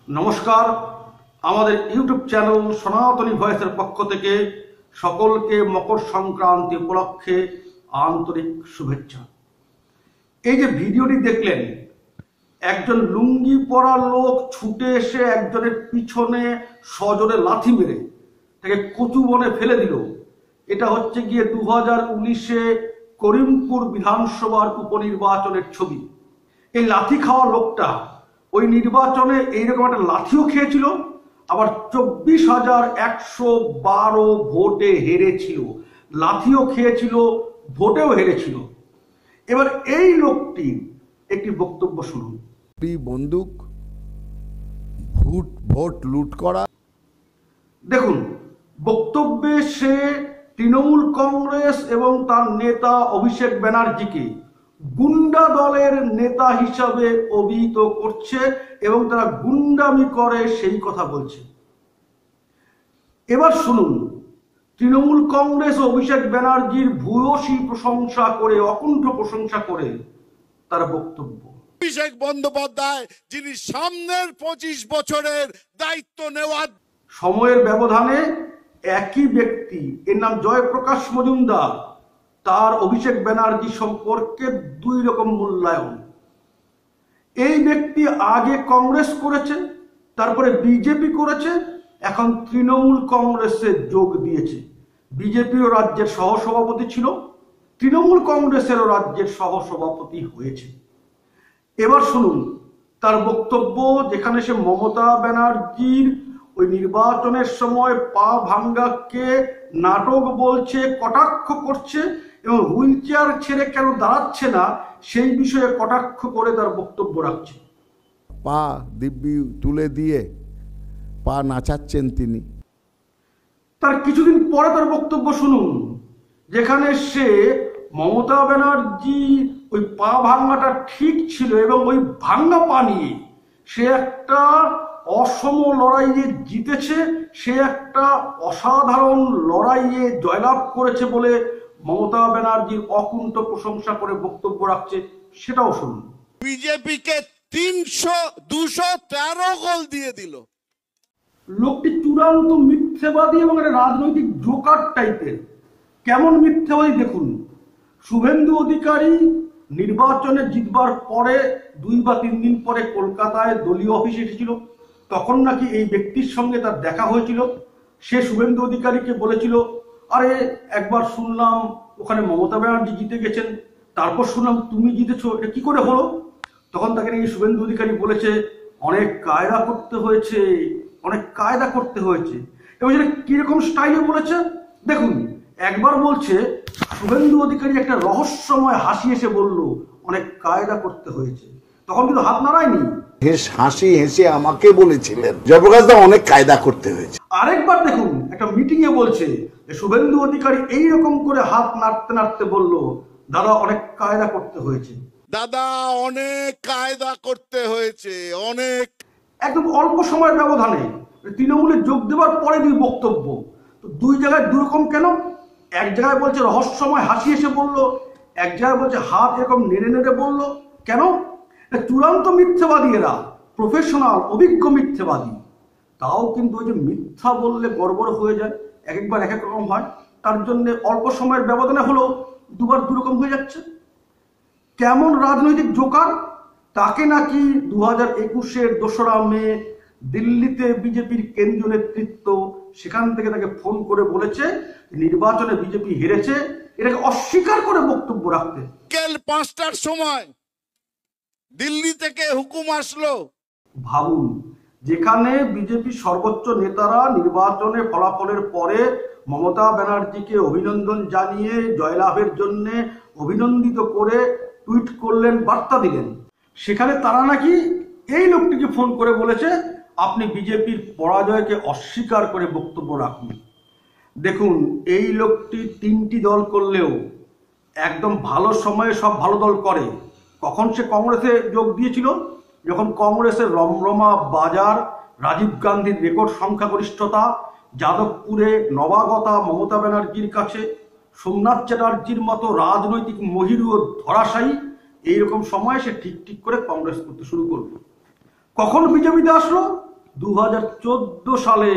নমস্কার, আমাদের YouTube channel সনাতনী ভয়েসের পক্ষ থেকে সকলকে মকর সংক্রান্তি উপলক্ষে আন্তরিক শুভেচ্ছা। এই যে ভিডিওটি দেখলেন, একজন লুঙ্গি পরা লোক ছুটে এসে একজনের পিছনে সজোরে লাথি মেরে তাকে কচু বনে ফেলে দিল। এটা হচ্ছে গিয়ে 2019-এ করিমপুর বিধানসভার উপনির্বাচনের ছবি। এই লাথি খাওয়া লোকটা ওই নির্বাচনে এইরকম একটা লাথিও খেয়েছিল, আবার 24,112 ভোটে হেরেছিল। লাথিও খেয়েছিল, ভোটেও হেরেছিল। এবার এই লোকটির একটি বক্তব্য শুনুন। বন্দুক ভোট লুট করা। দেখুন, বক্তব্যে সে তৃণমূল কংগ্রেস এবং তার নেতা অভিষেক ব্যানার্জিকে গুন্ডা দলের নেতা হিসাবে অভিহিত করছে এবং তারা গুন্ডামি করে সেই কথা বলছে। এবার শুনুন তৃণমূল কংগ্রেস ও অভিষেক ব্যানার্জির ভূয়সী প্রশংসা করে, অকুণ্ঠ প্রশংসা করে তার বক্তব্য। অভিষেক বন্দ্যোপাধ্যায় যিনি সামনের 25 বছরের দায়িত্ব নেওয়ার সময়ের ব্যবধানে একই ব্যক্তি, এর নাম জয়প্রকাশ মজুমদার, তার অভিষেক ব্যানার্জি সম্পর্কে দুই রকম মূল্যায়ন। এই ব্যক্তি আগে কংগ্রেস করেছে, তারপরে বিজেপি করেছে, এখন তৃণমূল কংগ্রেসে যোগ দিয়েছে। বিজেপিও রাজ্যের সহসভাপতি ছিল, তৃণমূল কংগ্রেসেরও রাজ্যের সহসভাপতি হয়েছে। এবার শুনুন তার বক্তব্য, যেখানে সে মমতা ব্যানার্জির ওই নির্বাচনের সময় পা ভাঙ্গাকে নাটক বলছে, কটাক্ষ করছে এবং হুইল চেয়ার ছেড়ে কেন দাঁড়াচ্ছে না সেই বিষয়ে কটাক্ষ করে তার বক্তব্য রাখছে। পা দিব্যি তুলে দিয়ে পা নাচাচ্ছেন তিনি। তার কিছুদিন পরে তার বক্তব্য শুনুন, যেখানে সে মমতা ব্যানার্জি ওই পা ভাঙ্গাটা ঠিক ছিল এবং ওই ভাঙ্গা পা নিয়ে সে একটা অসম লড়াইয়ে জিতেছে, সে একটা অসাধারণ লড়াইয়ে জয়লাভ করেছে বলে মমতা ব্যানার্জির অকুণ্ঠ প্রশংসা করে বক্তব্য রাখছে, সেটাও শুনুন। বিজেপিকে 213 গোল দিয়ে দিল। লোকটি চূড়ান্ত মিথ্যেবাদী এবং রাজনৈতিক জোকার টাইপের। কেমন মিথ্যেবাদী দেখুন। শুভেন্দু অধিকারী নির্বাচনে জিতবার পরে 2 বা 3 দিন পরে কলকাতায় দলীয় অফিসে এসেছিল, তখন নাকি এই ব্যক্তির সঙ্গে তার দেখা হয়েছিল। সে শুভেন্দু অধিকারীকে বলেছিল, আরে একবার শুনলাম ওখানে মমতা ব্যানার্জি জিতে গেছেন, তারপর শুনলাম তুমি জিতেছো, এটা কি করে হলো? তখন তাকে নাকি শুভেন্দু অধিকারী বলেছে অনেক কায়দা করতে হয়েছে, অনেক কায়দা করতে হয়েছে। এবং সেটা কিরকম স্টাইলে বলেছে দেখুন। একবার বলছে শুভেন্দু অধিকারী একটা রহস্যময় হাসি এসে বলল অনেক কায়দা করতে হয়েছে, তখন কিন্তু হাত নাড়ায়নি। হাসি হেসে আমাকে বলেছিলেন জয়প্রকাশ দা অনেক কায়দা করতে হয়েছে। আরেকবার দেখুন একটা মিটিং এ বলছে শুভেন্দু অধিকারী এইরকম করে হাত নাড়তে নাড়তে বলল দাদা অনেক কায়দা করতে হয়েছে। দাদা অনেক কায়দা করতে হয়েছে, অনেক। একদম অল্প সময়ের ব্যবধানে তৃণমূলে যোগ দেওয়ার পরে দুই বক্তব্য, তো দুই জায়গায় দুরকম কেন? এক জায়গায় বলছে রহস্যময় হাসি এসে বললো, এক জায়গায় বলছে হাত এরকম নেড়ে নেড়ে বললো। কেন? চূড়ান্ত মিথ্যাবাদী এরা, প্রফেশনাল অভিজ্ঞ মিথ্যাবাদী। তাও কিন্তু ওই যে মিথ্যা বললে গড়বড় হয়ে যায়, এক একবার এক এক রকম হয়, তার জন্য অল্প সময়ের ব্যবধানে হলেও দুবার দুরকম হয়ে যাচ্ছে। কেমন রাজনৈতিক জোকার! তাকে নাকি 2021-এর 2রা মে দিল্লিতে বিজেপির কেন্দ্রীয় নেতৃত্ব সেখান থেকে তাকে ফোন করে বলেছে নির্বাচনে বিজেপি হেরেছে, এটাকে অস্বীকার করে বক্তব্য রাখতে। বিকেল 5টার সময় দিল্লি থেকে হুকুম আসলো। ভাবুন, যেখানে বিজেপি সর্বোচ্চ নেতারা নির্বাচনে ফলাফলের পরে মমতা ব্যানার্জিকে অভিনন্দন জানিয়ে জয়লাভের জন্য অভিনন্দিত করে টুইট করলেন, বার্তা দিলেন, সেখানে তারা নাকি এই লোকটিকে ফোন করে বলেছে আপনি বিজেপির পরাজয়কে অস্বীকার করে বক্তব্য রাখুন। দেখুন, এই লোকটি 3টি দল করলেও একদম ভালো সময়ে সব ভালো দল করে। কখন সে কংগ্রেসে যোগ দিয়েছিল? যখন কংগ্রেসের রমরমা বাজার, রাজীব গান্ধীর রেকর্ড সংখ্যাগরিষ্ঠতা, যাদবপুরে নবাগতা মমতা ব্যানার্জির কাছে সোমনাথ চ্যাটার্জির মতো রাজনৈতিক মহিরু ও ধরাশায়ী, এইরকম সময় সে ঠিক ঠিক করে কংগ্রেস করতে শুরু করবে। কখন বিজেপিতে আসলো? 2014 সালে,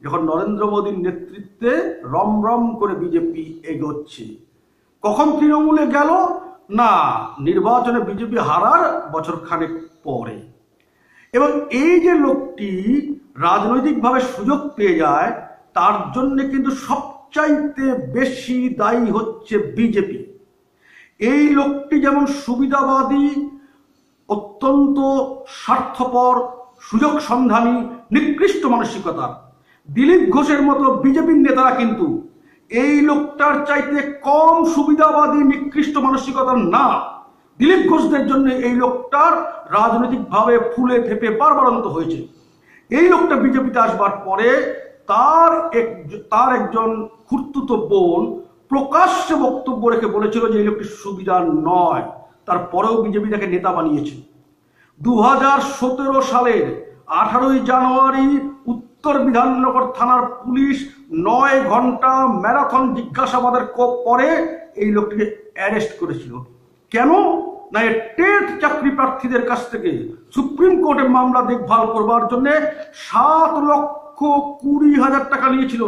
যখন নরেন্দ্র মোদীর নেতৃত্বে রমরম করে বিজেপি এগোচ্ছে। কখন তৃণমূলে গেল? না, নির্বাচনে বিজেপি হারার বছর খানেক পরে। এবং এই যে লোকটি রাজনৈতিকভাবে সুযোগ পেয়ে যায়, তার জন্য কিন্তু সবচাইতে বেশি দায়ী হচ্ছে বিজেপি। এই লোকটি যেমন সুবিধাবাদী, অত্যন্ত স্বার্থপর, সুযোগ সন্ধানী, নিকৃষ্ট মানসিকতার। দিলীপ ঘোষের মতো বিজেপির নেতারা কিন্তু এই লোকটার চাইতে কম সুবিধাবাদী, নিকৃষ্ট মানসিকতার না। দিলীপ ঘোষদের জন্য এই লোকটার রাজনৈতিকভাবে ফুলে ফেপে বারবারন্ত হয়েছে। এই লোকটা বিজেপিতে আসবার পরে তার একজন খুড়তুতো বোন প্রকাশ্যে বক্তব্য রেখে বলেছিল যে এই লোকটি সুবিধার নয়। তারপরেও বিজেপি তাকে নেতা বানিয়েছে। 2017 সালের 18 জানুয়ারি উত্তর বিধাননগর থানার পুলিশ 9 ঘন্টা ম্যারাথন জিজ্ঞাসাবাদের পরে এই লোকটিকে অ্যারেস্ট করেছিল। কেন? না, টেট চাকরি প্রার্থীদের কাছ থেকে সুপ্রিম কোর্টে মামলা দেখভাল করবার জন্য 7,20,000 টাকা নিয়েছিল।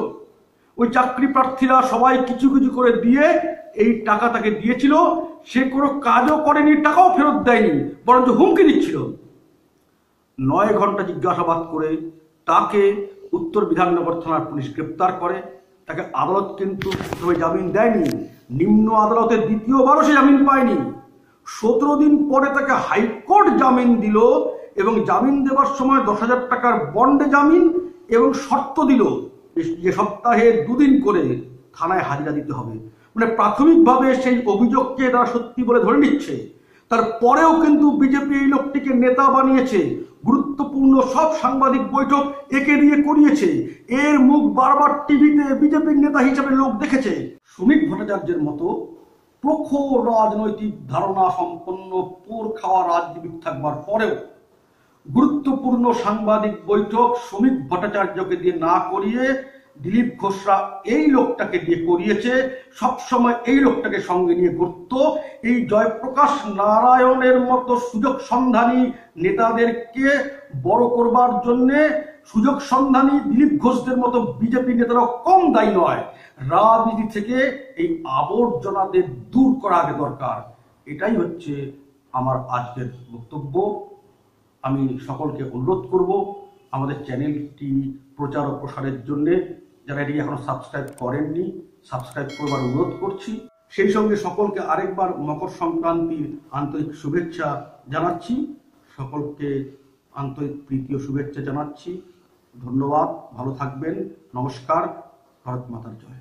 ওই চাকরি প্রার্থীরা সবাই কিছু কিছু করে দিয়ে এই টাকা তাকে দিয়েছিল। সে কোনো কাজও করেনি, টাকাও ফেরত দেয়নি, বরঞ্চ হুমকি দিচ্ছিল। 9 ঘন্টা জিজ্ঞাসাবাদ করে তাকে উত্তর বিধাননগর থানার পুলিশ গ্রেপ্তার করে। তাকে আদালত কিন্তু জামিন দেয়নি। নিম্ন আদালতের দ্বিতীয়বারও সে জামিন পায়নি। 17 দিন পরে তাকে হাইকোর্ট জামিন দিল এবং জামিন দেওয়ার সময় 10,000 টাকার বন্ডে জামিন এবং শর্ত দিল যে সপ্তাহে 2 দিন করে থানায় হাজিরা দিতে হবে। মানে প্রাথমিকভাবে সেই অভিযোগকে তারা সত্যি বলে ধরে নিচ্ছে। তারপরেও কিন্তু বিজেপি এই লোকটিকে নেতা বানিয়েছে। গুরুত্বপূর্ণ সব সাংবাদিক বৈঠক একে দিয়ে করিয়েছে। এর মুখ বারবার টিভিতে বিজেপির নেতা হিসেবে লোক দেখেছে। শ্রমিক ভট্টাচার্যের মতো প্রখর রাজনৈতিক ধারণা সম্পন্ন পোর খাওয়া রাজনীতিবিদ থাকবার পরেও গুরুত্বপূর্ণ সাংবাদিক বৈঠক শ্রমিক ভট্টাচার্যকে দিয়ে না করিয়ে দিলীপ ঘোষরা এই লোকটাকে দিয়ে করিয়েছে। সবসময় এই লোকটাকে সঙ্গে নিয়ে ঘুরত। এই জয়প্রকাশ নারায়ণের মতো সুযোগ সন্ধানী নেতাদেরকে বড় করবার জন্য সুযোগ সন্ধানী দিলীপ ঘোষদের মতো বিজেপি নেতারাও কম দায়ী নয়। রাজনীতি থেকে এই আবর্জনাদের দূর করা আগে দরকার। এটাই হচ্ছে আমার আজকের বক্তব্য। আমি সকলকে অনুরোধ করব আমাদের চ্যানেলটি প্রচার ও প্রসারের জন্য যারা এটি এখনো সাবস্ক্রাইব করেননি সাবস্ক্রাইব করবার অনুরোধ করছি। সেই সঙ্গে সকলকে আরেকবার মকর সংক্রান্তির আন্তরিক শুভেচ্ছা জানাচ্ছি। সকলকে আন্তরিক প্রীতি ও শুভেচ্ছা জানাচ্ছি। ধন্যবাদ, ভালো থাকবেন। নমস্কার। ভারত মাতার জয়।